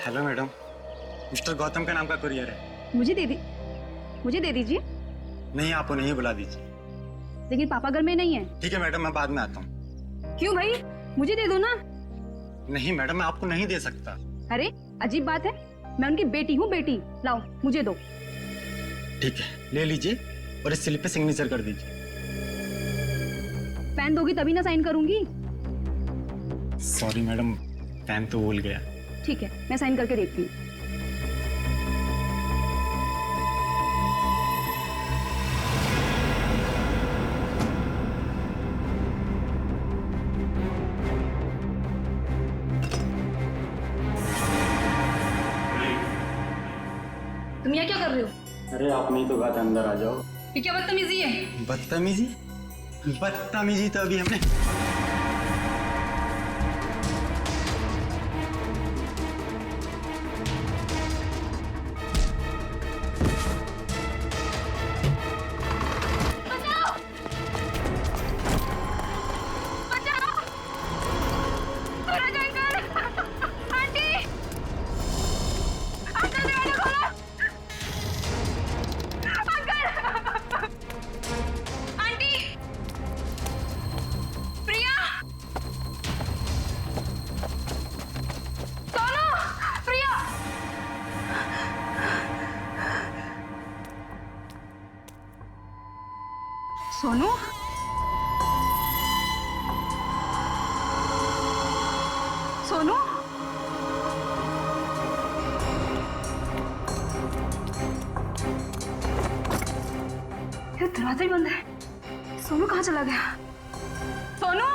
Hello madam, mister Gautam का नाम का कुरियर है। मुझे दे दीजिए। नहीं, आप उन्हें ही बुला दीजिए। लेकिन पापा घर में नहीं है। ठीक है मैडम, मैं बाद में आता हूँ। क्यों भाई, मुझे दे दो ना। नहीं मैडम, मैं आपको नहीं दे सकता। अरे अजीब बात है, मैं उनकी बेटी हूँ, बेटी। लाओ मुझे दो। ठीक है, ले लीजिए और इस स्लिप पे सिग्नेचर कर दीजिए। पेन दोगी तभी ना साइन करूंगी। सॉरी मैडम, पेन तो भूल गया। ठीक है, मैं साइन करके देखती हूँ। तुम यहाँ क्या कर रहे हो? अरे आप नहीं तो बात, अंदर आ जाओ। ये क्या बदतमीजी है? बदतमीजी? बदतमीजी तो अभी हमने सोनू, सोनू, ये दरवाजा ही बंद है। सोनू कहाँ चला गया? सोनू,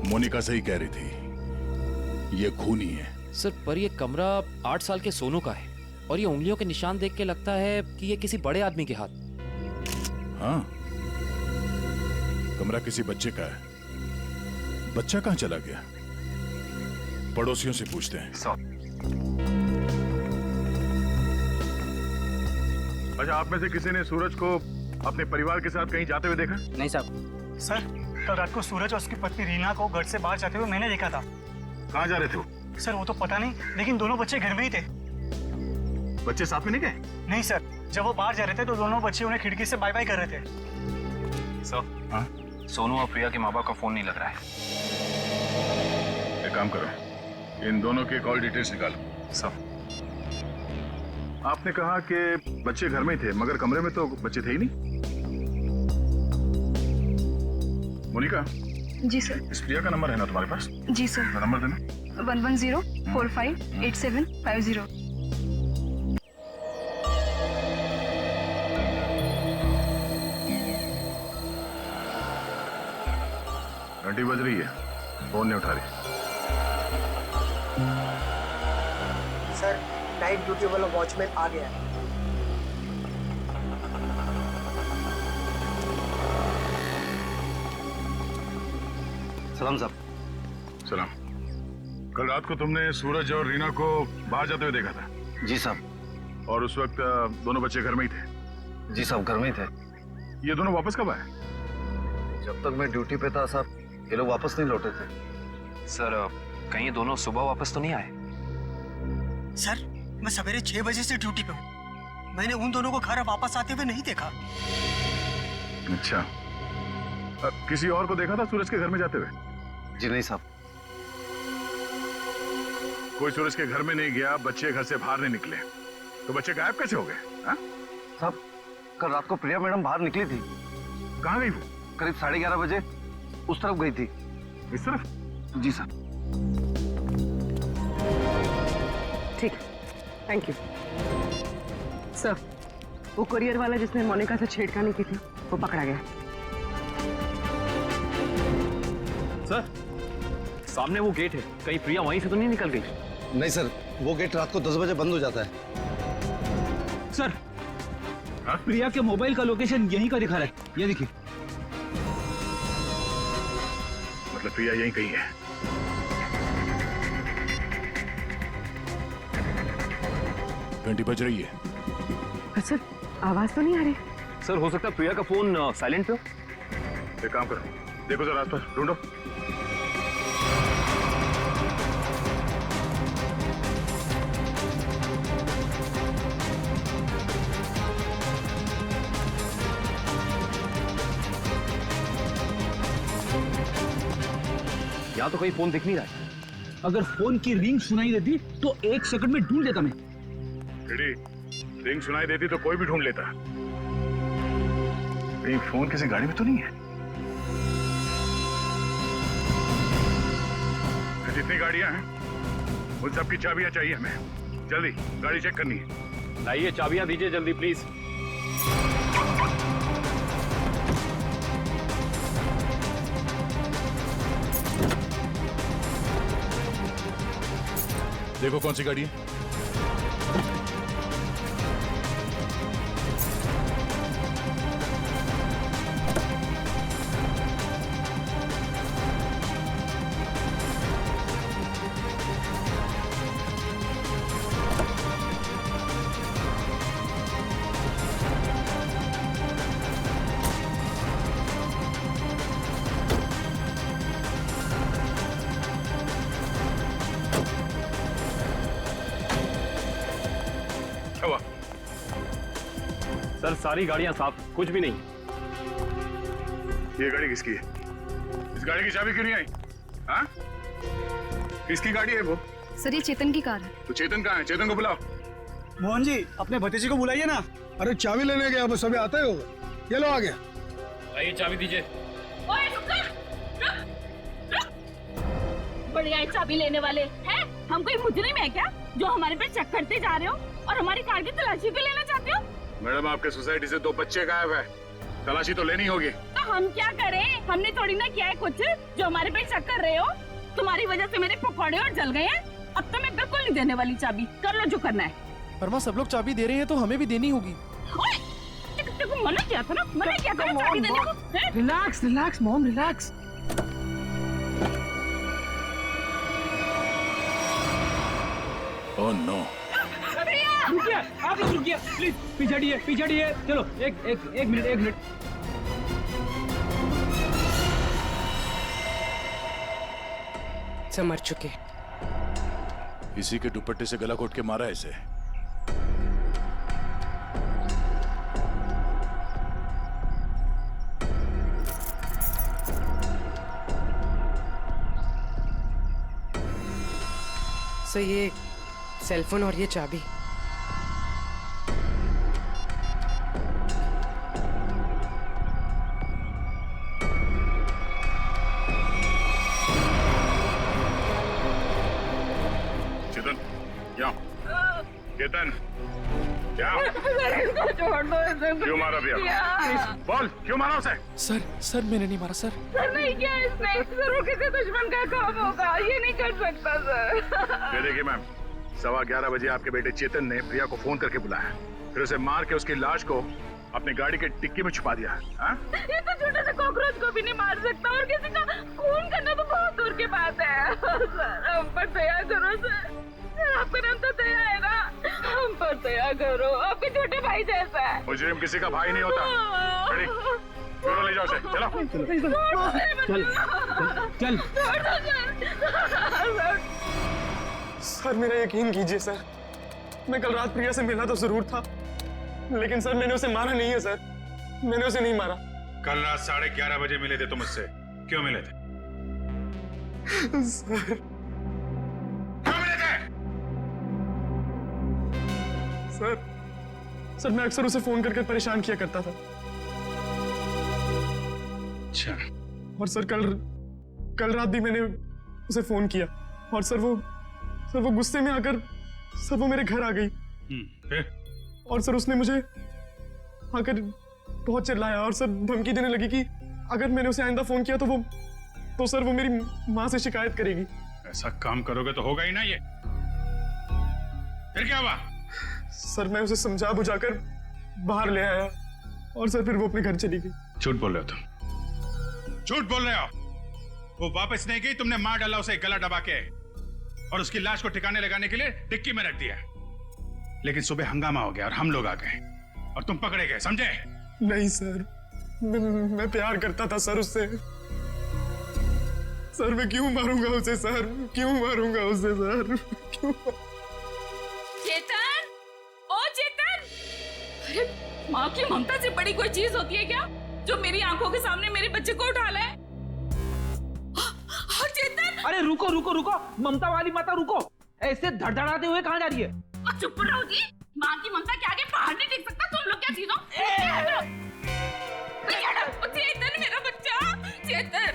मोनिका सही कह रही थी, ये खूनी है। सर, पर ये कमरा 8 साल के सोनू का है और ये उंगलियों के निशान देख के लगता है कि ये किसी बड़े आदमी के हाथ। हाँ, कमरा किसी बच्चे का है। बच्चा कहाँ चला गया? पड़ोसियों से पूछते हैं। अच्छा, आप में से किसी ने सूरज को अपने परिवार के साथ कहीं जाते हुए देखा? नहीं साहब। सर, कल रात को सूरज और उसकी पत्नी रीना को घर से बाहर जाते हुए मैंने देखा था। कहाँ जा रहे थे वो? सर वो तो पता नहीं, लेकिन दोनों बच्चे घर में ही थे। बच्चे साथ में नहीं गए? नहीं सर, जब वो बाहर जा रहे थे तो दोनों बच्चे उन्हें खिड़की से बाय बाय कर रहे थे। सर, हाँ? सोनू और प्रिया के माँ बाप का फोन नहीं लग रहा है। एक काम करो, इन दोनों के कॉल डिटेल्स निकालो। सर, आपने कहा कि बच्चे घर में थे, मगर कमरे में तो बच्चे थे ही नहीं। मोनिका, जी सर। इस प्रिया का नंबर है ना तुम्हारे पास? जी सर। नंबर देना। 110458750। घंटी बज रही है, फोन नहीं उठा रही। सर, नाइट ड्यूटी वाला वॉचमैन आ गया है। सलाम साहब। सलाम। कल रात को तुमने सूरज और रीना को बाहर जाते हुए देखा था? जी साहब। और उस वक्त दोनों बच्चे घर में ही थे? जी साहब, घर में ही थे। ये दोनों वापस कब आए? जब तक मैं ड्यूटी पे था साहब, ये लोग वापस नहीं लौटे थे। सर कहीं ये दोनों सुबह वापस तो नहीं आए? सर, मैं सवेरे 6 बजे से ड्यूटी पे हूँ। मैंने उन दोनों को घर वापस आते हुए नहीं देखा। अच्छा, किसी और को देखा था सूरज के घर में जाते हुए? जी नहीं साहब। कोई सूरज के घर में नहीं गया, बच्चे घर से बाहर नहीं निकले, तो बच्चे गायब कैसे हो गए? साहब, कल रात को प्रिया मैडम बाहर निकली थी। कहाँ गई वो? करीब 11:30 बजे उस तरफ गई थी। इस तरफ? जी सर। ठीक, थैंक यू सर। वो कुरियर वाला जिसने मोनिका से छेड़खानी की थी, वो पकड़ा गया। सर, सामने वो गेट है, कहीं प्रिया वहीं से तो नहीं निकल गई? नहीं सर, वो गेट रात को 10 बजे बंद हो जाता है। सर, प्रिया के मोबाइल का लोकेशन यहीं का दिखा रहा है, ये देखिए। मतलब प्रिया यहीं कहीं है। घंटी बज रही है। सर, आवाज तो नहीं आ रही। सर, हो सकता है प्रिया का फोन साइलेंट पे हो। एक काम करो, देखो जरा आसपास ढूंढो। यहाँ तो कहीं फोन दिख नहीं रहा है। अगर फोन की रिंग सुनाई देती तो 1 सेकंड में ढूंढ लेता मैं। रिंग सुनाई देती तो कोई भी ढूंढ लेता। कहीं फोन किसी गाड़ी में तो नहीं है? जितनी गाड़ियां हैं उन सब की चाबियां चाहिए हमें। जल्दी गाड़ी चेक करनी है। लाइए, चाबियां दीजिए जल्दी प्लीज। देखो कौन सी गाड़ी है। हुआ? सर, सारी गाड़ियां साफ, कुछ भी नहीं। ये गाड़ी किसकी है? इस गाड़ी की चाबी क्यों नहीं आई? हाँ? किसकी गाड़ी है वो? सर, ये चेतन की कार है। तो चेतन कहाँ है? चेतन को बुलाओ। मोहन जी, अपने भतीजे को बुलाइए ना। अरे चाबी लेने गया, बस अभी आता ही होगा। ये लो आ गया। लाइए, चाबी दीजिए। बढ़िया चाबी लेने वाले हैं? हम कोई मुजरिम है क्या जो हमारे पे चेक करते जा रहे हो और हमारी कार की तलाशी भी लेना चाहते हो? मैडम, आपके सोसाइटी से 2 बच्चे गायब है, तलाशी तो लेनी होगी। तो हम क्या करें? हमने थोड़ी ना किया है कुछ जो हमारे पे शक कर रहे हो। तुम्हारी वजह से मेरे पकौड़े और जल गए हैं। अब तो मैं बिल्कुल नहीं देने वाली चाबी। कर लो जो करना है। पर माँ, सब लोग चाबी दे रहे हैं तो हमें भी देनी होगी। देखो, मना किया था ना, मना किया था ना चाबी देने को। Relax relax mom, relax. Oh no. रुकिए, आप लोग रुकिए प्लीज। पीछे हटिए। चलो, एक मिनट। सब मर चुके। इसी के दुपट्टे से गला घोट के मारा है इसे। सर, ये सेलफोन और ये चाबी। चेतन, यहाँ। चेतन, क्या? छोड़ दो इसे। क्यों मारा भैया? बोल, क्यों मारा उसे? सर मैंने नहीं मारा सर। सर, नहीं किया इसने। जरूर किसी दुश्मन का काम होगा, ये नहीं कर सकता सर। ये देखिए मैम, 11:15 बजे आपके बेटे चेतन ने प्रिया को फोन करके बुलाया, फिर उसे मार के उसकी लाश को अपनी गाड़ी के डिक्की में छुपा दिया। हाँ? ये तो छोटे से कॉकरोच को भी नहीं मार सकता और किसी का खून करना तो बहुत दूर की बात है। सर, हम पर दया करो सर। आपका नाम तो दया है ना? हम पर दया करो, आपके छोटे भाई जैसा है। मुजरिम किसी का भाई नहीं होता। खड़ी, क्यों ले जाओ उसे? चलो। चल। सर, मेरा यकीन कीजिए सर, मैं कल रात प्रिया से मिला तो जरूर था, लेकिन सर मैंने उसे मारा नहीं है सर। मैंने उसे नहीं मारा। कल रात 11:30 बजे मिले थे तुम मुझसे, क्यों मिले थे? सर, क्यों मिले थे? सर मैं अक्सर उसे फोन करके परेशान किया करता था। अच्छा। और सर कल रात भी मैंने उसे फोन किया और सर वो गुस्से में आकर सर वो मेरे घर आ गई। फिर? और सर उसने मुझे आकर बहुत चिल्लाया और सर धमकी देने लगी कि अगर मैंने उसे आइंदा फोन किया तो वो तो सर वो मेरी माँ से शिकायत करेगी। ऐसा काम करोगे तो होगा ही ना ये। फिर क्या हुआ? सर मैं उसे समझा बुझाकर बाहर ले आया और सर फिर वो अपने घर चली गई। झूठ बोल रहे हो तुम, झूठ बोल रहे हो। वो वापस नहीं गई, तुमने मार डाला उसे गला दबा के और उसकी लाश को ठिकाने लगाने के लिए डिक्की में रख दिया। लेकिन सुबह हंगामा हो गया और हम लोग आ गए और तुम पकड़े गए, समझे? नहीं सर, मैं प्यार करता था सर उससे। सर मैं क्यों मारूंगा उसे सर, क्यों मारूंगा उसे सर, क्यों? चेतन, ओ चेतन! अरे माँ की ममता से बड़ी कोई चीज होती है क्या जो मेरी आंखों के सामने मेरे बच्चे को उठा ले? चेतन! अरे रुको रुको रुको, ममता वाली माता रुको। ऐसे धड़धड़ाते हुए कहाँ जा रही है? चुप रहो जी, माँ की ममता के आगे पहाड़ नहीं टिक सकता। तुम लोग क्या चीज हो? चेतन मेरा बच्चा, चेतन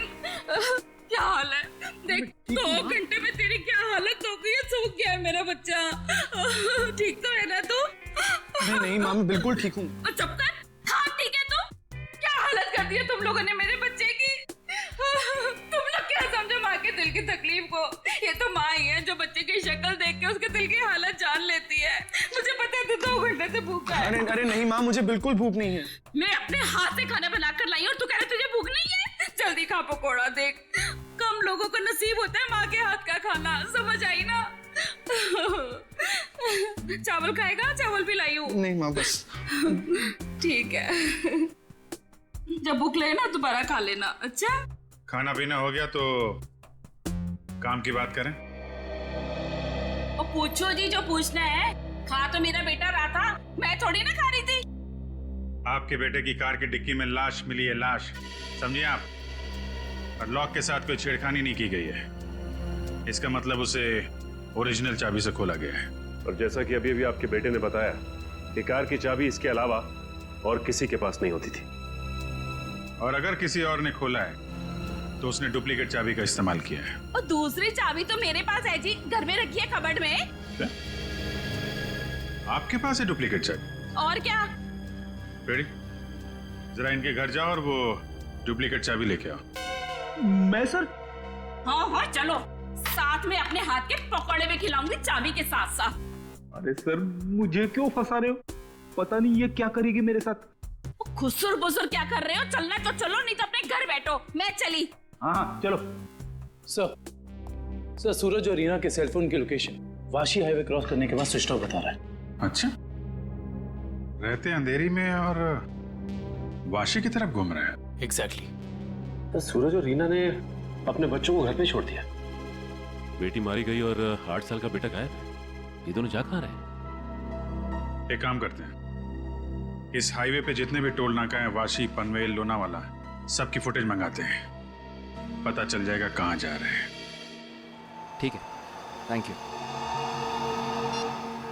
क्या हाल है? देख 2 घंटे में तेरी क्या हालत हो गई है, सूख गया है मेरा बच्चा। ठीक तो है ना तू? नहीं माँ मैं बिल्कुल ठीक हूँ। चुप कर। हाँ ठीक है तू? क्या हालत कर दी है तुम लोगों ने मेरे बच्चे की? तुम लोग क्या समझो माँ के दिल की तकलीफ को? ये तो माँ ही है जो बच्चे की शक्ल देख के उसके दिल की हालत जान लेती है। मुझे पता है तू 2 घंटे से भूखा है। अरे नहीं माँ, मुझे बिल्कुल भूख नहीं है। मैं अपने हाथ से खाना बनाकर लाई और तू कह रहा तुझे भूख नहीं है? जल्दी खा पकोड़ा। देख कम लोगों को नसीब होता है माँ के हाथ का खाना, समझ आई ना? चावल खाएगा? चावल भी लाई हूँ। नहीं माँ बस। ठीक है, जब भूख लगे ना दोबारा खा लेना। अच्छा खाना पीना हो गया तो काम की बात करें। और पूछो जी जो पूछना है। खा तो मेरा बेटा रहा था, मैं थोड़ी ना खा रही थी। आपके बेटे की कार की डिक्की में लाश मिली है, लाश, समझिए आप। और लॉक के साथ कोई छेड़खानी नहीं की गई है। इसका मतलब उसे ओरिजिनल चाबी से खोला गया है। और जैसा कि अभी आपके बेटे ने बताया कि कार की चाबी इसके अलावा और किसी के पास नहीं होती थी। और अगर किसी और ने खोला है तो उसने डुप्लीकेट चाबी का इस्तेमाल किया है। और दूसरी चाबी तो मेरे पास है जी, घर में रखी है कबर्ड में। क्या? आपके पास है डुप्लीकेट चाबी? और क्या? रेडी, जरा इनके घर जाओ और वो डुप्लीकेट चाबी लेके आओ। मैं सर? हाँ हाँ चलो, साथ में अपने हाथ के पकौड़े भी खिलाऊंगी चाबी के साथ साथ। अरे सर मुझे क्यों फंसा रहे हो? पता नहीं ये क्या करेगी मेरे साथ। खुसुर बुसुर क्या कर रहे हो? चलना तो चलो, नहीं तो अपने घर बैठो। मैं चली। हाँ चलो। सर सूरज और रीना के सेलफोन की लोकेशन वाशी हाईवे क्रॉस करने के बाद स्विच ऑफ बता रहा है। अच्छा, रहते अंधेरी में और वाशी की तरफ घूम रहे हैं। एग्जैक्टली। तो सूरज और रीना ने अपने बच्चों को घर पे छोड़ दिया। बेटी मारी गई और 8 साल का बेटा गायब है। ये दोनों जा कहाँ रहे? एक काम करते हैं, इस हाईवे पे जितने भी टोल नाका हैं, वाशी, पनवेल, लोनावाला, सबकी फुटेज मंगाते हैं। पता चल जाएगा कहाँ जा रहे हैं। ठीक है, थैंक यू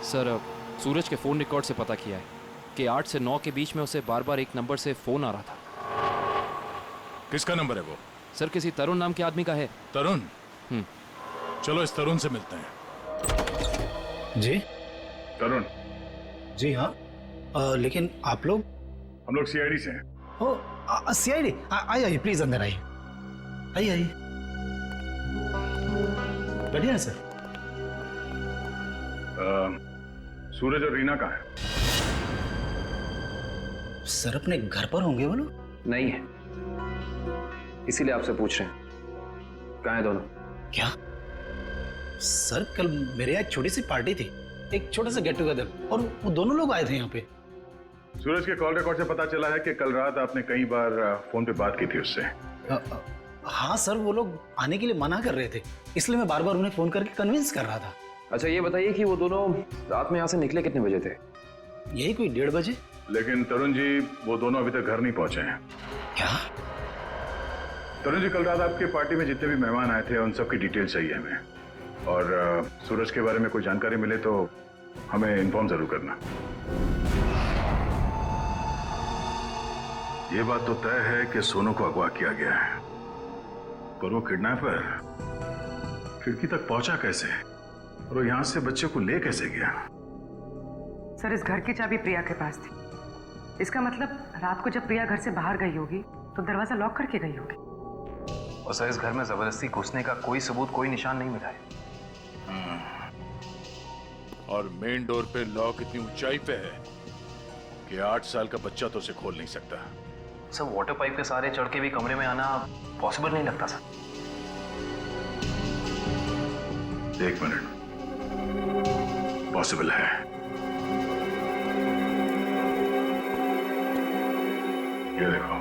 सर। सूरज के फोन रिकॉर्ड से पता किया है कि 8 से 9 के बीच में उसे बार बार एक नंबर से फोन आ रहा था। किसका नंबर है वो? सर किसी तरुण नाम के आदमी का है। तरुण? चलो इस तरुण से मिलते हैं। जी तरुण? जी हाँ। लेकिन आप लोग? हम लोग सीआईडी से हैं। ओ सीआईडी? आइए प्लीज अंदर आइए। आइए बैठिए ना सर। सूरज और रीना कहाँ है? सर अपने घर पर होंगे वो लोग? नहीं है, इसीलिए आपसे पूछ रहे हैं कहाँ है दोनों। क्या सर, कल मेरे यहाँ एक छोटी सी पार्टी थी, एक छोटा सा गेट टुगेदर, और वो दोनों लोग आए थे यहाँ पे। सूरज के कॉल रिकॉर्ड से पता चला है कि कल रात आपने कई बार फोन पे बात की थी उससे। हाँ सर, वो लोग आने के लिए मना कर रहे थे, इसलिए मैं बार बार उन्हें फोन करके कन्विंस कर रहा था। अच्छा ये बताइए कि वो दोनों रात में यहाँ से निकले कितने बजे थे? यही कोई 1:30 बजे। लेकिन तरुण जी, वो दोनों अभी तक घर नहीं पहुंचे हैं। क्या? तरुण जी, कल रात आपके पार्टी में जितने भी मेहमान आए थे उन सब की डिटेल चाहिए हमें। और सूरज के बारे में कोई जानकारी मिले तो हमें इन्फॉर्म जरूर करना। ये बात तो तय है कि सोनू को अगवा किया गया है, पर वो किडनैपर खिड़की तक पहुंचा कैसे और वो यहां से बच्चे को ले कैसे गया? सर इस घर की चाबी प्रिया के पास थी। इसका मतलब रात को जब प्रिया घर से बाहर गई होगी तो दरवाजा लॉक करके गई होगी। और सर इस घर में जबरदस्ती घुसने का कोई सबूत, कोई निशान नहीं मिला है। और मेन डोर पे लॉक इतनी ऊंचाई पे है कि 8 साल का बच्चा तो उसे खोल नहीं सकता। सर वाटर पाइप के सहारे चढ़ के भी कमरे में आना पॉसिबल नहीं लगता सर। 1 मिनट, पॉसिबल है। ये देखो,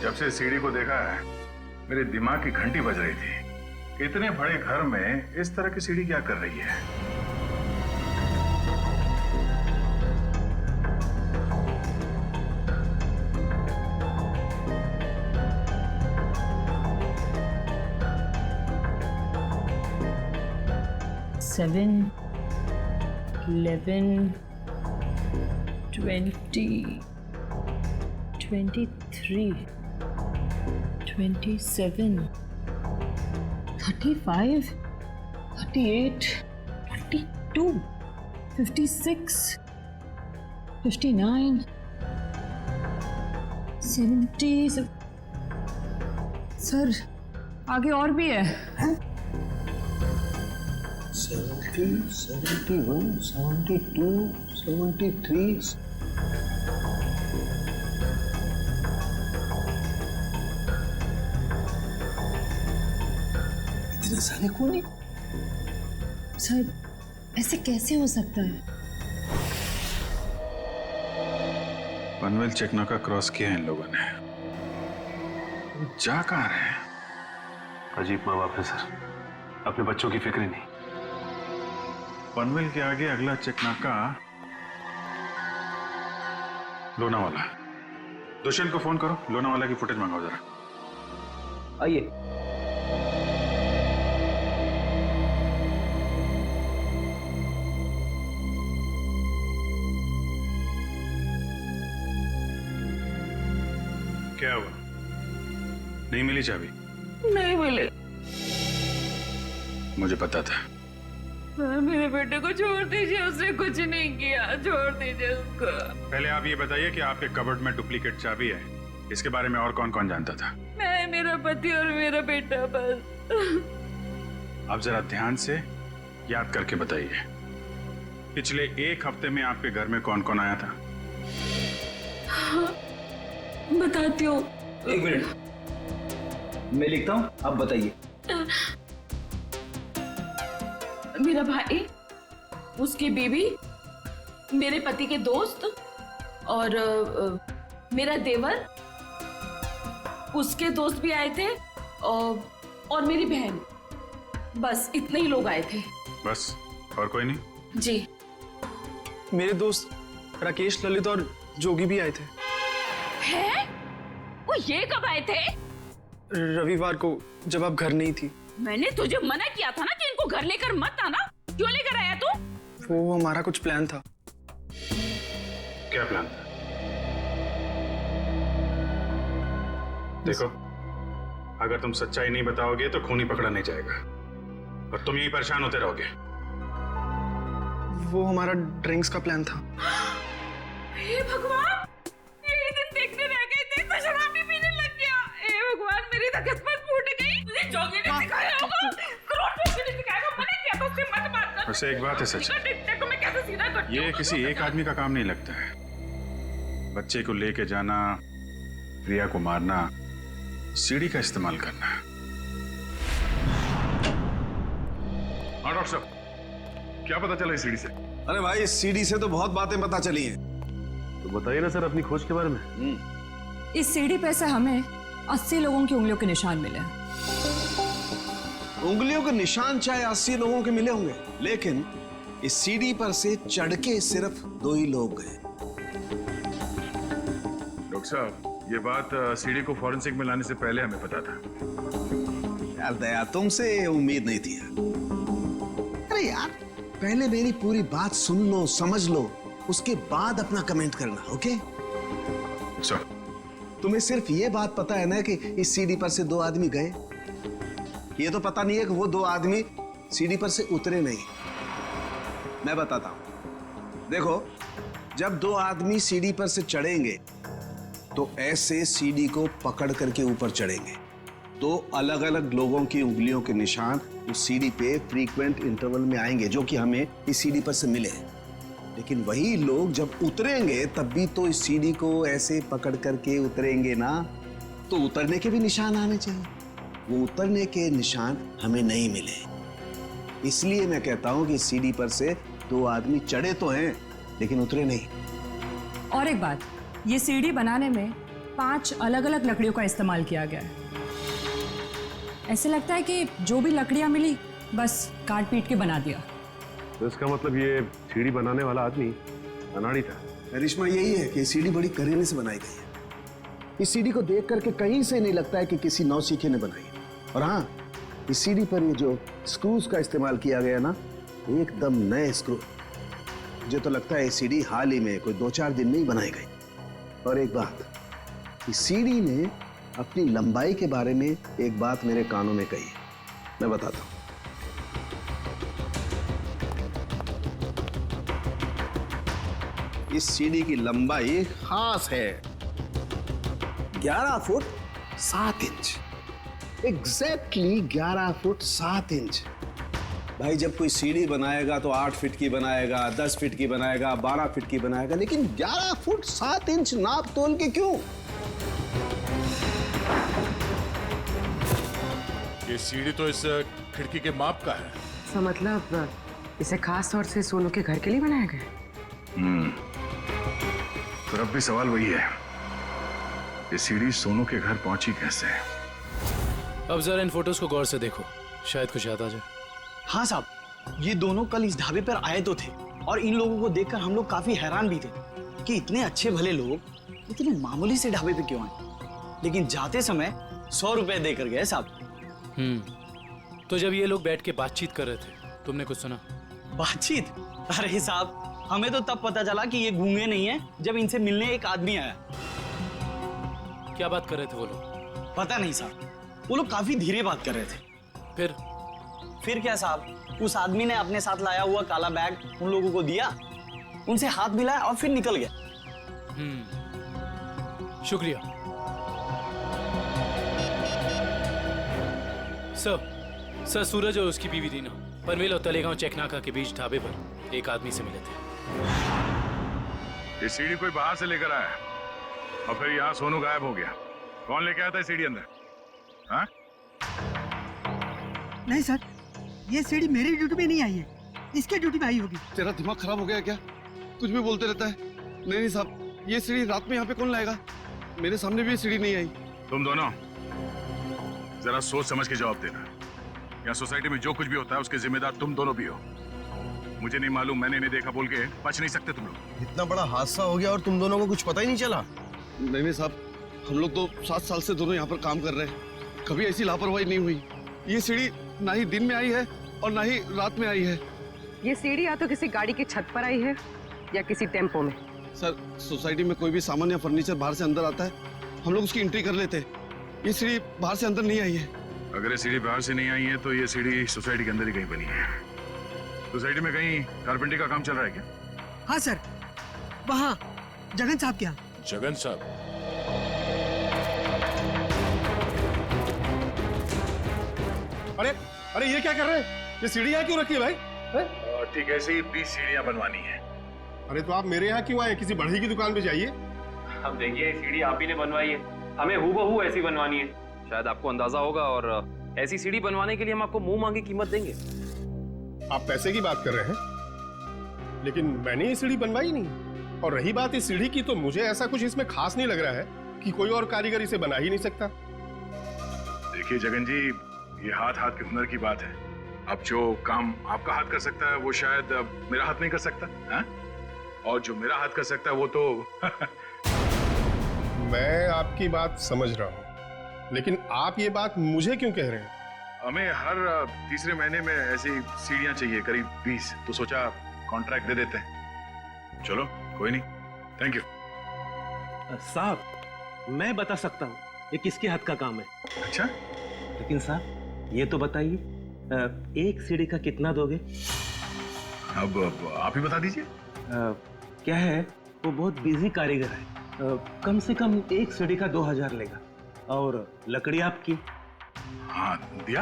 जब से सीढ़ी को देखा है मेरे दिमाग की घंटी बज रही थी। इतने बड़े घर में इस तरह की सीढ़ी क्या कर रही है? Seven, 11, 20, 23, 27, 35, 38, 42, 56, 59, 70। सर आगे और भी है। 70, 71, 72, 73। इतने सारे कोने? सर ऐसे कैसे हो सकता है? पनवेल चेकनाका क्रॉस किया है इन लोगों ने। जा कहाँ रहे हैं? अजीब माँ बाप है सर, अपने बच्चों की फिक्र ही नहीं। पनवेल के आगे अगला चेकनाका लोनावाला। दुष्यंत को फोन करो, लोनावाला की फुटेज मंगाओ जरा। आइए। क्या हुआ? नहीं मिली चाबी? नहीं मिले। मुझे पता था। सर मेरे बेटे को छोड़ दीजिए, उसने कुछ नहीं किया, छोड़ दीजिए उसको। पहले आप ये बताइए कि आपके कबर्ड में डुप्लीकेट चाबी है, इसके बारे में और कौन कौन जानता था? मैं, मेरा पति और मेरा बेटा बस। आप जरा ध्यान से याद करके बताइए, पिछले 1 हफ्ते में आपके घर में कौन कौन आया था? हाँ, बताती हूँ। 1 मिनट, मैं लिखता हूँ, आप बताइए। मेरा भाई, उसकी बीवी, मेरे पति के दोस्त और मेरा देवर, उसके दोस्त भी आए थे और मेरी बहन। बस इतने ही लोग आए थे। बस, और कोई नहीं? जी। मेरे दोस्त राकेश, ललित और जोगी भी आए थे। हैं? वो ये कब आए थे? रविवार को, जब आप घर नहीं थी। मैंने तुझे मना किया था ना कि इनको घर लेकर मत आना। क्यों लेकर आया तू? वो हमारा कुछ प्लान था। क्या प्लान था? देखो, अगर तुम सच्चाई नहीं बताओगे तो खूनी पकड़ा नहीं जाएगा और तुम यही परेशान होते रहोगे। वो हमारा ड्रिंक्स का प्लान था। हे भगवान, यही दिन देखने रह गए थे तो शराब भी पीने लग गया। हे भगवान, मेरी तो किस्मत फूट गई। तुझे जोगी ने सिखाया होगा, करोड़पति ने सिखाया, मना किया तो उससे मत बात कर। वैसे एक बात है सच, देखो मैं कैसे सीधा करती हूँ। ये किसी एक आदमी का काम नहीं लगता है। बच्चे को लेके जाना, प्रिया को मारना, सीढ़ी का इस्तेमाल करना। हाँ डॉक्टर साहब, क्या पता चला इस सीढ़ी से? अरे भाई, इस सीढ़ी से तो बहुत बातें पता चली हैं। तो बताइए ना सर अपनी खोज के बारे में। इस सीढ़ी पे से हमें 80 लोगों की उंगलियों के निशान मिले हैं। उंगलियों के निशान चाहे 80 लोगों के मिले होंगे, लेकिन इस सीढ़ी पर से चढ़ के सिर्फ 2 ही लोग गए। डॉक्टर साहब, ये बात सीढ़ी को फॉरेंसिक में लाने से पहले हमें पता था। यार दया, तुमसे उम्मीद नहीं थी। अरे यार, पहले मेरी पूरी बात सुन लो, समझ लो, उसके बाद अपना कमेंट करना, ओके? सर, तुम्हें सिर्फ ये बात पता है ना कि इस सीढ़ी पर से 2 आदमी गए। ये तो पता नहीं है कि वो 2 आदमी सीढ़ी पर से उतरे नहीं। मैं बताता हूं। देखो, जब 2 आदमी सीढ़ी पर से चढ़ेंगे तो ऐसे सीढ़ी को पकड़ करके ऊपर चढ़ेंगे, दो अलग अलग लोगों की उंगलियों के निशान उस सीढ़ी पे फ्रीक्वेंट इंटरवल में आएंगे, जो कि हमें इस सीढ़ी पर से मिले। लेकिन वही लोग जब उतरेंगे तब भी तो इस सीढ़ी को ऐसे पकड़ करके उतरेंगे ना, तो उतरने के भी निशान आने चाहिए। वो उतरने के निशान हमें नहीं मिले, इसलिए मैं कहता हूं कि इस सीढ़ी पर से दो आदमी चढ़े तो हैं लेकिन उतरे नहीं। और एक बात, ये सीढ़ी बनाने में 5 अलग अलग लकड़ियों का इस्तेमाल किया गया है। ऐसे लगता है कि जो भी लकड़ियां मिली बस काट पीट के बना दिया। तो इसका मतलब ये सीढ़ी बनाने वाला आदमी अनाड़ी था। करिश्मा यही है कि सीढ़ी बड़ी करीने से बनाई गई है। इस सीढ़ी को देख करके कहीं से नहीं लगता है कि किसी नौसीखे ने बनाई है। और हाँ, इस सीढ़ी पर ये जो स्क्रूज का इस्तेमाल किया गया ना, एकदम नए स्क्रू। मुझे तो लगता है ये सीढ़ी हाल ही में कोई 2-4 दिन में ही बनाई गई। और एक बात, इस सीढ़ी ने अपनी लंबाई के बारे में एक बात मेरे कानों में कही, मैं बताता हूं। इस सीढ़ी की लंबाई खास है 11 foot 7 inch. Exactly 11 foot 7 inch. भाई जब कोई सीढ़ी बनाएगा तो 8 फीट की बनाएगा, 10 फीट की बनाएगा, 12 फीट की बनाएगा, लेकिन 11 फुट 7 इंच नाप तोल के क्यों? ये सीढ़ी तो इस खिड़की के माप का है। तो मतलब इसे खास तौर से सोनू के घर के लिए बनाया गया? तो अब भी सवाल वही है, ये सीढ़ी सोनू के घर पहुंची कैसे? अब जरा इन फोटोज को गौर से देखो, शायद कुछ याद आ जाए। हाँ साहब, ये दोनों कल इस ढाबे पर आए तो थे और इन लोगों को देखकर हम लोग काफी हैरान भी थे कि इतने अच्छे भले लोग इतने मामूली से ढाबे पे क्यों आए। लेकिन जाते समय 100 रुपए देकर गए साहब। तो जब ये लोग बैठ के बातचीत कर रहे थे, तुमने कुछ सुना? बातचीत? अरे साहब, हमें तो तब पता चला कि ये गूंगे नहीं है जब इनसे मिलने एक आदमी आया। क्या बात कर रहे थे वो लोग? पता नहीं साहब, वो लोग काफी धीरे बात कर रहे थे। फिर क्या साहब, उस आदमी ने अपने साथ लाया हुआ काला बैग उन लोगों को दिया, उनसे हाथ मिलाया और फिर निकल गया। शुक्रिया सर। सूरज और उसकी बीवी रीना पनवेल और तलेगांव चेकनाका के बीच ढाबे पर एक आदमी से मिले थे। ये सीढ़ी कोई बाहर से लेकर आया और फिर यहाँ सोनू गायब हो गया। कौन लेके आया था सीढ़ी अंदर? हाँ? नहीं सर, ये सीढ़ी मेरी ड्यूटी में नहीं आई है, इसके ड्यूटी में आई होगी। तेरा दिमाग खराब हो गया क्या? कुछ भी बोलते रहता है। नहीं साहब, ये सीढ़ी रात में यहाँ पे कौन लाएगा? मेरे सामने भी ये सीढ़ी नहीं आई। तुम दोनों जरा सोच समझ के जवाब देना। यहाँ सोसाइटी में जो कुछ भी होता है उसके जिम्मेदार तुम दोनों भी हो। मुझे नहीं मालूम, मैंने नहीं देखा बोल के बच नहीं सकते तुम लोग। इतना बड़ा हादसा हो गया और तुम दोनों को कुछ पता ही नहीं चला? नहीं साहब, हम लोग तो 7 साल से दोनों यहाँ पर काम कर रहे हैं, कभी ऐसी लापरवाही नहीं हुई। ये सीढ़ी ना ही दिन में आई है और ना ही रात में आई है। ये सीढ़ी या तो किसी गाड़ी की छत पर आई है या किसी टेम्पो में। सर, सोसाइटी में कोई भी सामान या फर्नीचर बाहर से अंदर आता है, हम लोग उसकी एंट्री कर लेते हैं। ये सीढ़ी बाहर से अंदर नहीं आई है। अगर ये सीढ़ी बाहर से नहीं आई है तो ये सीढ़ी सोसाइटी के अंदर ही कहीं बनी है। सोसाइटी में कहीं कारपेंटरी का काम चल रहा है क्या? हाँ सर, वहाँ जगन साहब के यहाँ। जगन साहब? अरे अरे, ये क्या कर रहे हैं? ये सीढ़ी यहाँ क्यों रखी है भाई? ठीक है, ऐसे ही 20 सीढ़ियाँ बनवानी है। अरे तो आप मेरे यहाँ क्यों आए? किसी बढ़ई की दुकान पे जाइए। अब देखिए, सीढ़ी आप ही ने बनवाई है, हमें हूबहू ऐसी बनवानी है। शायद आपको अंदाजा होगा, और ऐसी सीढ़ी बनवाने के लिए हम आपको मुंह मांगी कीमत देंगे। आप पैसे की बात कर रहे हैं, लेकिन मैंने ये सीढ़ी बनवाई नहीं। और रही बात इस सीढ़ी की, तो मुझे ऐसा कुछ इसमें खास नहीं लग रहा है कि कोई और कारीगर इसे बना ही नहीं सकता। देखिए जगन जी, ये हाथ हाथ के हुनर की बात है। अब जो काम आपका हाथ कर सकता है वो शायद मेरा हाथ नहीं कर सकता है? और जो मेरा हाथ कर सकता है वो तो मैं आपकी बात समझ रहा हूँ, लेकिन आप ये बात मुझे क्यों कह रहे हैं? हमें हर तीसरे महीने में ऐसी सीढ़ियाँ चाहिए, करीब 20, तो सोचा कॉन्ट्रैक्ट दे देते हैं। चलो कोई नहीं, थैंक यू। साहब, मैं बता सकता हूँ ये किसके हाथ का काम है। अच्छा? लेकिन साहब ये तो बताइए, एक सीढ़ी का कितना दोगे? अब आप ही बता दीजिए। क्या है, वो बहुत बिजी कारीगर है, कम से कम एक सीढ़ी का 2000 लेगा। और लकड़ी आपकी हाँ दिया।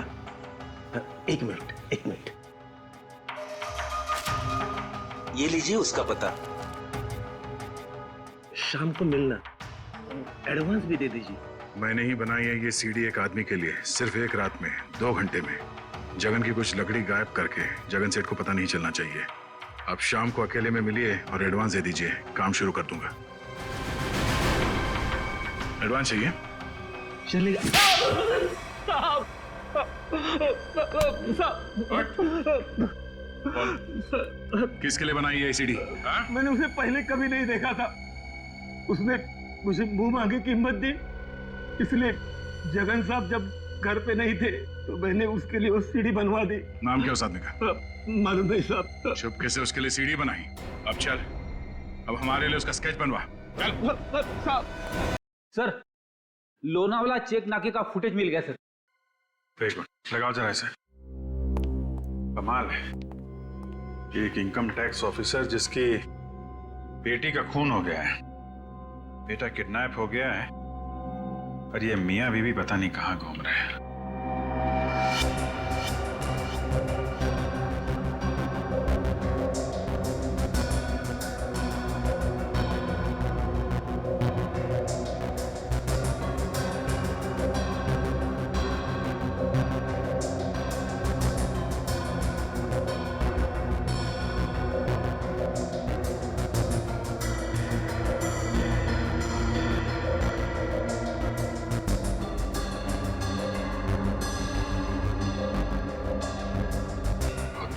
एक मिनट। ये लीजिए उसका पता। शाम को मिलना, एडवांस भी दे दीजिए। मैंने ही बनाई है ये सीडी एक आदमी के लिए, सिर्फ एक रात में, 2 घंटे में। जगन की कुछ लकड़ी गायब करके जगन सेठ को पता नहीं चलना चाहिए। आप शाम को अकेले में मिलिए और एडवांस दे दीजिए, काम शुरू कर दूंगा। एडवांस चाहिए? चलेगा। किसके लिए बनाई है सीडी? मैंने उसे पहले कभी नहीं देखा था। उसने मुझे मुंह मांगी कीमत दी, इसलिए जगन साहब जब घर पे नहीं थे तो मैंने उसके लिए वो सीडी बनवा दी। नाम क्या उस आदमी का? मालूम नहीं साहब। चुपके से उसके लिए सीडी बनाई। अब चल, अब हमारे लिए उसका स्केच बनवा। चल। सर, लोनावाला चेक नाके का फुटेज मिल गया सर। एक मिनट लगाओ जरा इसे। कमाल है, एक इनकम टैक्स ऑफिसर जिसकी बेटी का खून हो गया है, बेटा किडनैप हो गया है, और ये मियां बीवी पता नहीं कहां घूम रहे हैं।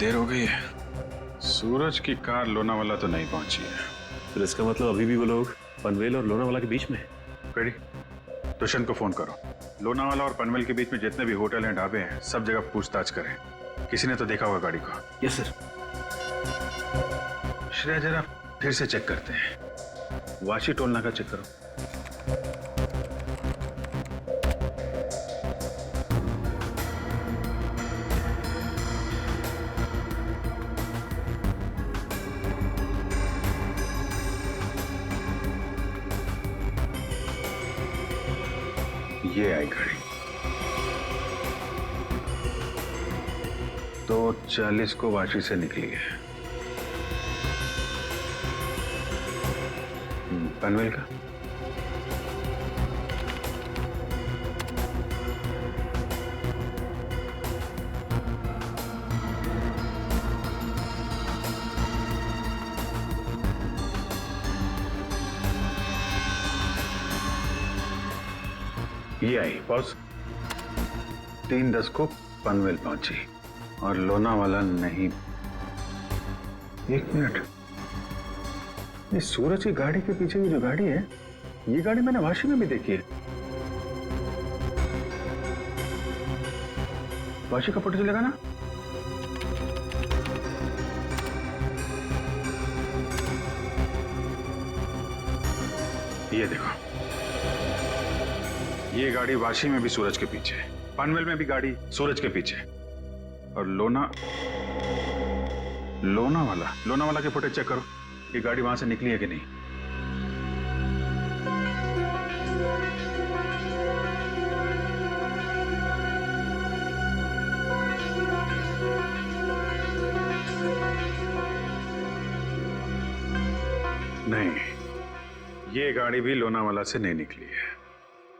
देर हो गई है, सूरज की कार लोनावाला तो नहीं पहुंची है। फिर इसका मतलब अभी भी वो लोग पनवेल और लोनावाला के बीच में है। कड़ी, दुष्यंत को फोन करो। लोनावाला और पनवेल के बीच में जितने भी होटल हैं, ढाबे हैं, सब जगह पूछताछ करें। किसी ने तो देखा होगा गाड़ी को। Yes sir. श्रेया जरा फिर से चेक करते हैं, वाशी टोल नाका चेक करो। ये आई गाड़ी 2:40 को वाशी से निकली है। पनवेल का ये आई बॉस 3:10 को पनवेल पहुंची और लोनावाला नहीं। एक मिनट, ये सूरज की गाड़ी के पीछे की जो गाड़ी है, ये गाड़ी मैंने वाशी में भी देखी है। वाशी का फोटो चलेगा ना? ये देखो, ये गाड़ी वाशी में भी सूरज के पीछे, पनवेल में भी गाड़ी सूरज के पीछे, और लोनावाला के फुटेज चेक करो, ये गाड़ी वहां से निकली है कि नहीं। नहीं, ये गाड़ी भी लोनावाला से नहीं निकली है।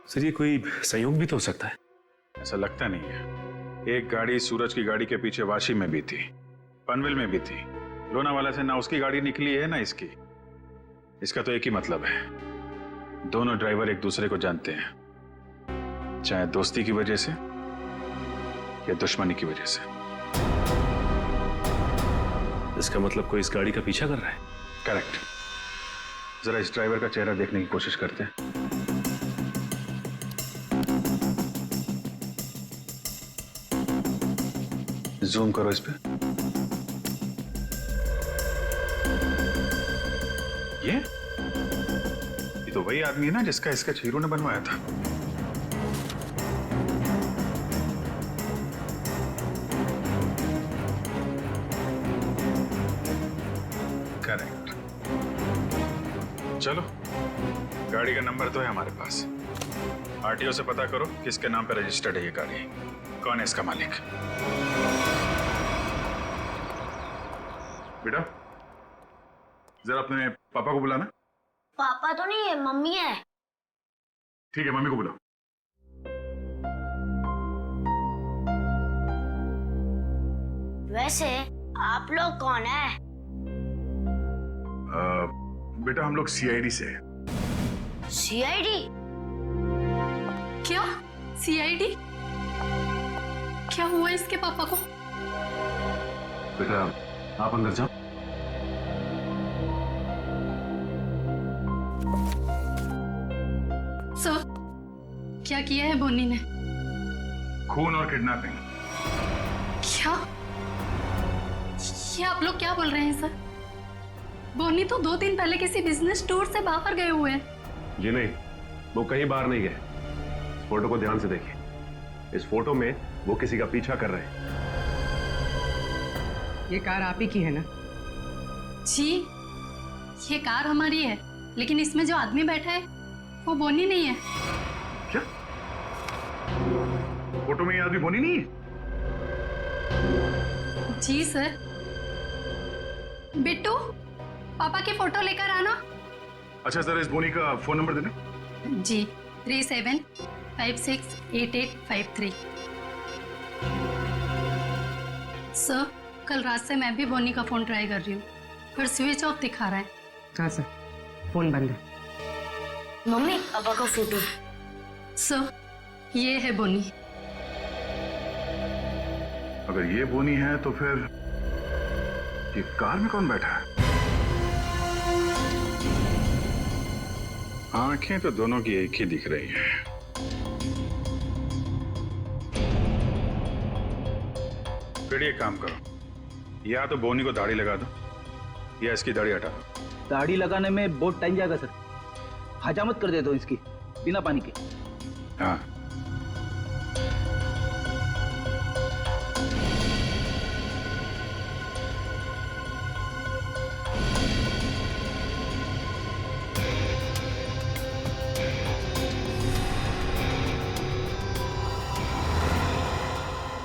सर, ये कोई संयोग भी तो हो सकता है। ऐसा लगता नहीं है। एक गाड़ी सूरज की गाड़ी के पीछे वाशी में भी थी, पनवेल में भी थी। लोनावाला से ना उसकी गाड़ी निकली है ना इसकी। इसका तो एक ही मतलब है, दोनों ड्राइवर एक दूसरे को जानते हैं, चाहे दोस्ती की वजह से या दुश्मनी की वजह से। इसका मतलब कोई इस गाड़ी का पीछा कर रहा है। करेक्ट। जरा इस ड्राइवर का चेहरा देखने की कोशिश करते हैं। जूम करो इस पे। ये तो वही आदमी है ना जिसका स्केच हीरो ने बनवाया था। करेक्ट। चलो, गाड़ी का नंबर तो है हमारे पास। आरटीओ से पता करो किसके नाम पे रजिस्टर्ड है ये गाड़ी। कौन है इसका मालिक? बेटा जरा अपने पापा को बुलाना। पापा तो नहीं है, मम्मी है। ठीक है, मम्मी को बुलाओ। वैसे आप लोग कौन है? बेटा हम लोग सीआईडी से हैं। सीआईडी? क्या? सीआईडी? क्या हुआ इसके पापा को? बेटा आप अंदर जाओ। सर, क्या किया है बोनी ने? खून और किडनैपिंग। क्या? ये आप लोग क्या बोल रहे हैं सर? बोनी तो 2 दिन पहले किसी बिजनेस टूर से बाहर गए हुए हैं। जी नहीं, वो कहीं बाहर नहीं गए। इस फोटो को ध्यान से देखिए। इस फोटो में वो किसी का पीछा कर रहे हैं। ये कार आप ही की है ना? जी, ये कार हमारी है, लेकिन इसमें जो आदमी बैठा है वो बोनी नहीं है। क्या? फोटो में ये आदमी बोनी नहीं है? जी सर। बिट्टू, पापा की फोटो लेकर आना। अच्छा जरा इस बोनी का फोन नंबर देना। जी, 37568853। सर, कल रात से मैं भी बोनी का फोन ट्राई कर रही हूँ, पर स्विच ऑफ दिखा रहा है। हाँ सर, फोन बंद है। मम्मी, पापा का फोटो। सर, ये है बोनी। अगर ये बोनी है तो फिर ये कार में कौन बैठा है? आंखें तो दोनों की एक ही दिख रही हैं। फिर एक काम करो, या तो बोनी को दाढ़ी लगा दो या इसकी दाढ़ी हटा दो। दाढ़ी लगाने में बहुत टाइम जाएगा सर। हजामत कर दे दो इसकी बिना पानी के। हाँ।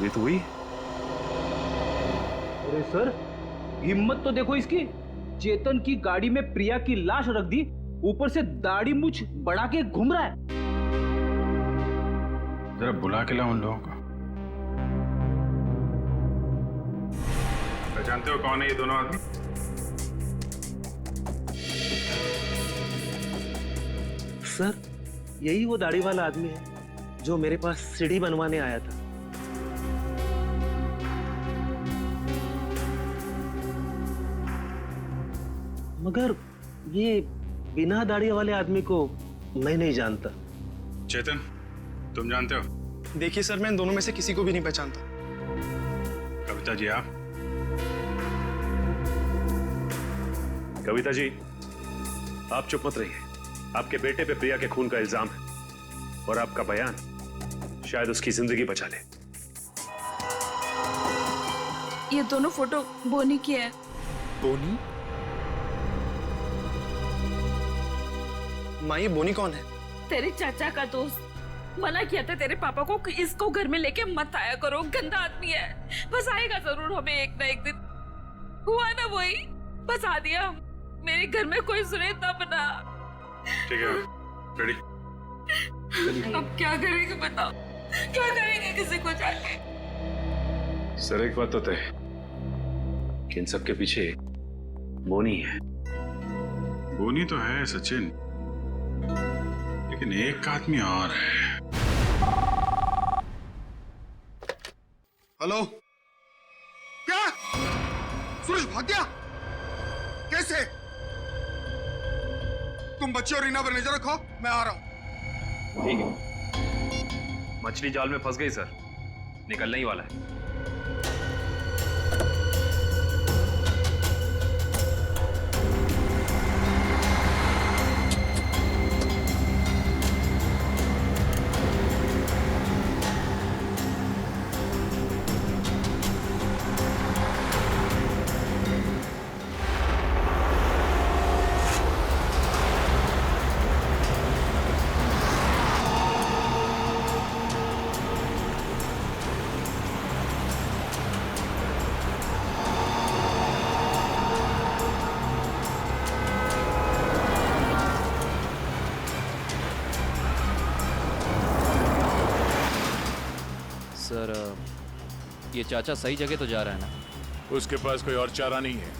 ये तो हुई। अरे सर, हिम्मत तो देखो इसकी। चेतन की गाड़ी में प्रिया की लाश रख दी, ऊपर से दाढ़ी मूछ बढ़ा के घूम रहा है। जरा बुला के लाओ उन लोगों को। पहचानते हो कौन है ये दोनों आदमी? सर, यही वो दाढ़ी वाला आदमी है जो मेरे पास सीढ़ी बनवाने आया था। मगर ये बिना दाढ़ी वाले आदमी को मैं नहीं जानता। चेतन, तुम जानते हो? देखिए सर, मैं इन दोनों में से किसी को भी नहीं पहचानता। कविता जी आप? कविता जी, आप चुप मत रहिए। आपके बेटे पे प्रिया के खून का इल्जाम है और आपका बयान शायद उसकी जिंदगी बचा ले। ये दोनों फोटो बोनी की है। बोनी? माँ, ये बोनी कौन है? तेरे चाचा का दोस्त। मना किया था तेरे पापा को कि इसको घर में लेके मत आया करो, गंदा आदमी है। बस आएगा जरूर हमें एक ना एक दिन। हुआ ना वही, बस आ दिया। मेरे घर में कोई सुने तब ना। ठीक है, रेडी? अब क्या करेंगे बताओ? क्या करेंगे किसी को जाके? सर, एक बात तो तय है कि इन सबके पीछे बोनी है। बोनी तो है सचिन, लेकिन एक आदमी और है। हेलो, क्या सूरज भाग गया? कैसे? तुम बच्चे और रीना पर नजर रखो, मैं आ रहा हूं। ठीक है। मछली जाल में फंस गई सर, निकलने ही वाला है। ये चाचा सही जगह तो जा रहा है ना? उसके पास कोई और चारा नहीं है।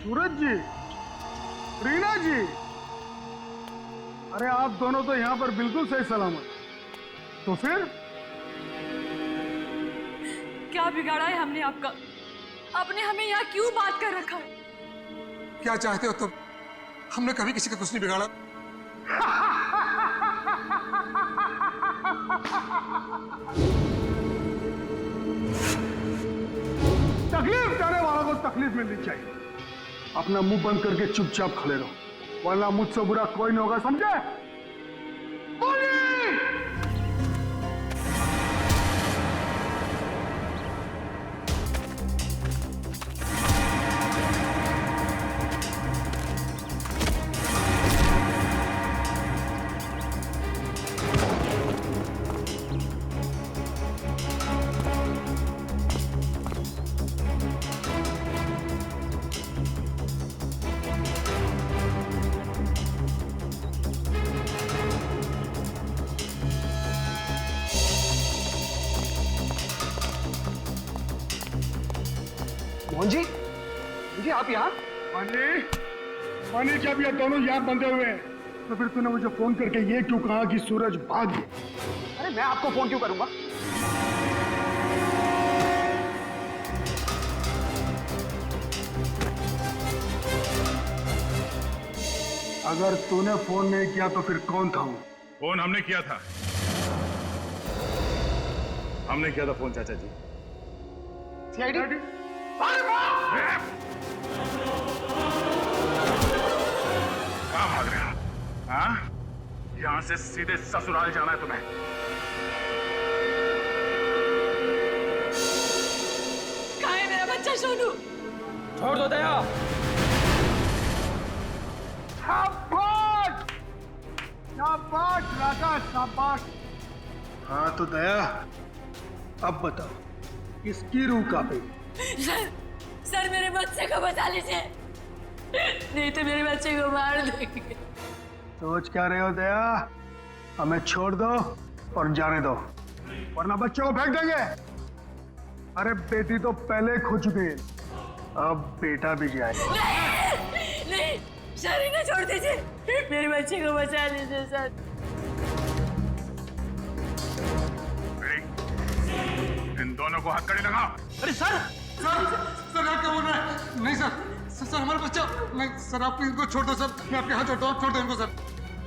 सूरज जी, रीना जी, अरे आप दोनों तो यहाँ पर बिल्कुल सही सलामत। तो फिर क्या बिगाड़ा है हमने आपका? आपने हमें यहाँ क्यों बात कर रखा है? क्या चाहते हो तुम? हमने कभी किसी का कुछ नहीं बिगाड़ा। तकलीफ देने वालों को तकलीफ मिलनी चाहिए। अपना मुंह बंद करके चुपचाप खड़े रहो, वरना मुझसे बुरा कोई नहीं होगा, समझे? मोहन जी, जी आप यहाँ? पानी जब ये दोनों यहाँ बंधे हुए हैं, तो फिर तूने मुझे फोन करके ये क्यों कहा कि सूरज भाग गया? अरे मैं आपको फोन क्यों करूंगा? अगर तूने फोन नहीं किया तो फिर कौन था वो? फोन हमने किया था। हमने किया था फोन चाचा जी। सीआईडी? कहाँ भाग रहे हो? हाँ? यहाँ से सीधे ससुराल जाना है तुम्हें। कहाँ है मेरा बच्चा सोनू? छोड़ दो दया। शाबाश! शाबाश राजा, शाबाश। हाँ तो दया, अब बताओ इसकी रूह कहाँ पे? सर मेरे बच्चे को बचा लीजिए, नहीं तो मेरे बच्चे को मार देंगे। सोच क्या रहे हो दया? हमें छोड़ दो और जाने दो, वरना बच्चों को फेंक देंगे। अरे बेटी तो पहले खो चुकी है, अब बेटा भी जाए। नहीं, सर इन्हें छोड़ दीजिए, मेरे बच्चे को बचा लीजिए सर। इन दोनों को हथकड़ी लगाओ। अरे सर आप क्या बोल रहे हैं? नहीं सर हमारा बच्चा नहीं सर, आप इनको छोड़ दो सर, मैं आपके हाथ छोड़ता हूँ, आप छोड़ दो इनको सर।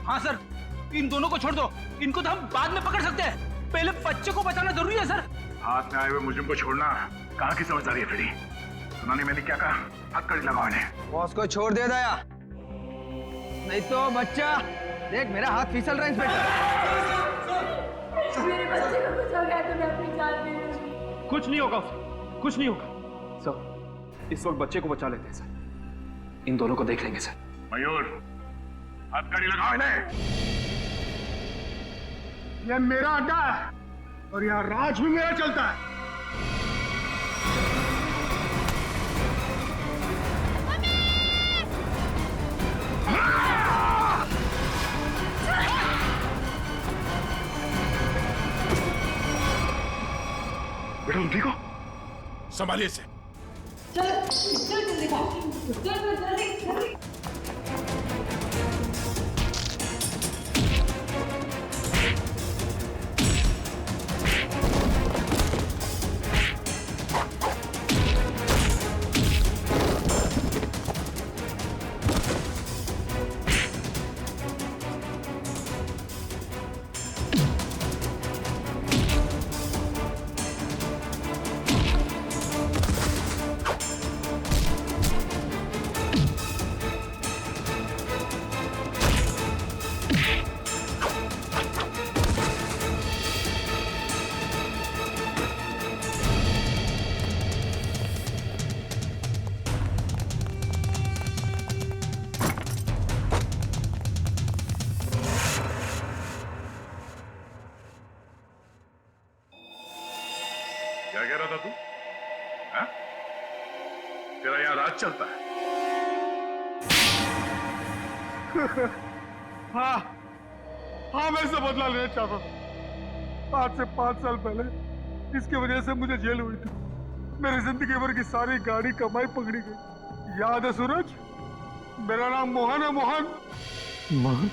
हाँ सर, इन दोनों को छोड़ दो, इनको तो हम बाद में पकड़ सकते हैं, पहले बच्चे को बचाना जरूरी है सर। हाथ में आए हुए मुझे को छोड़ना कहाँ की समझदारी है फिरी? सुना नहीं मैंने क्या कहा? हथकड़ी लगाओ इन्हें। बॉस को छोड़ दे दया, नहीं तो बच्चा देख मेरा हाथ फिसल रहा है इंस्पेक्टर। मेरे बच्चे को बचा गया तो मैं अपनी जान दे दूंगी। कुछ नहीं होगा उसे, कुछ नहीं होगा सर। इस वक्त बच्चे को बचा लेते हैं सर, इन दोनों को देख लेंगे सर। मयूर, हथकड़ी लगाओ इन्हें। ये मेरा अड्डा है और यहाँ राज भी मेरा चलता है। बेटा तुम ठीक हो? संभालिए से, चल जल्दी चल जल्दी। क्या कह रहा था तू? हाँ? तेरा यहाँ राज चलता है? हाँ हाँ, मैं इससे बदला लेना चाहता था। आज से 5 साल पहले इसकी वजह से मुझे जेल हुई थी। मेरी जिंदगी भर की सारी गाड़ी कमाई पकड़ी गई। याद है सूरज? मेरा नाम मोहन है। मोहन मोहन?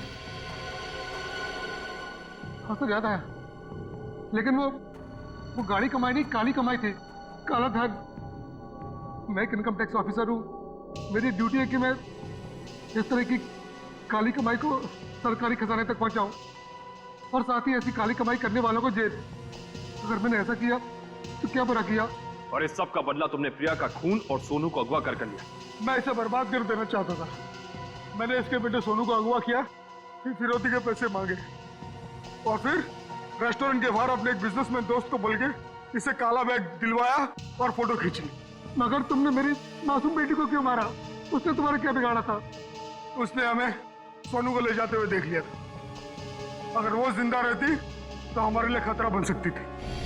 हाँ सर, याद आया। लेकिन वो गाड़ी कमाई नहीं, काली कमाई थी, काला धन। मैं एक इनकम टैक्स ऑफिसर हूँ। मेरी ड्यूटी है कि मैं इस तरह की काली कमाई को सरकारी खजाने तक पहुंचाऊं और साथ ही ऐसी काली कमाई करने वालों को जेल। अगर मैंने ऐसा किया तो क्या बुरा किया? और इस सब का बदला तुमने प्रिया का खून और सोनू को अगवा कर लिया। मैं इसे बर्बाद कर देना चाहता था। मैंने इसके बेटे सोनू को अगवा किया, फिर फिरौती के पैसे मांगे और फिर रेस्टोरेंट के बाहर अपने एक बिजनेसमैन दोस्त को बोल के इसे काला बैग दिलवाया और फोटो खींची। मगर तुमने मेरी मासूम बेटी को क्यों मारा? उसने तुम्हारा क्या बिगाड़ा था? उसने हमें सोनू को ले जाते हुए देख लिया था। अगर वो जिंदा रहती तो हमारे लिए खतरा बन सकती थी।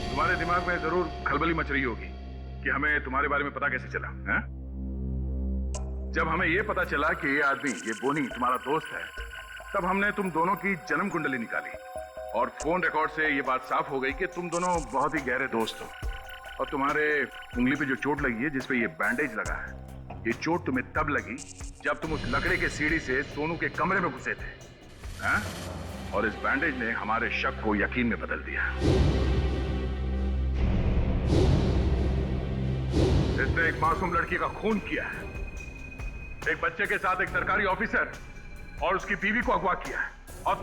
तुम्हारे दिमाग में जरूर खलबली मच रही होगी कि हमें तुम्हारे बारे में पता कैसे चला है? जब हमें ये पता चला कि ये आदमी, ये बोनी तुम्हारा दोस्त है, तब हमने तुम दोनों की जन्म कुंडली निकाली और फोन रिकॉर्ड से ये बात साफ हो गई कि तुम दोनों बहुत ही गहरे दोस्त हो। और तुम्हारे उंगली पे जो चोट लगी है, जिसपे ये बैंडेज लगा है, ये चोट तुम्हें तब लगी जब तुम उस लकड़े के सीढ़ी से सोनू के कमरे में घुसे थे, हैं? और इस बैंडेज ने हमारे शक को यकीन में बदल दिया। इसने एक मासूम लड़की का खून किया है, एक बच्चे के साथ एक सरकारी ऑफिसर और उसकी बीवी को अगवा किया है, और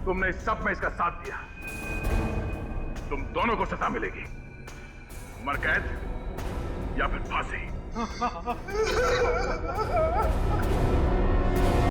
तुमने इस सब में इसका साथ दिया। तुम दोनों को सजा मिलेगी, उम्र कैद या फिर फांसी।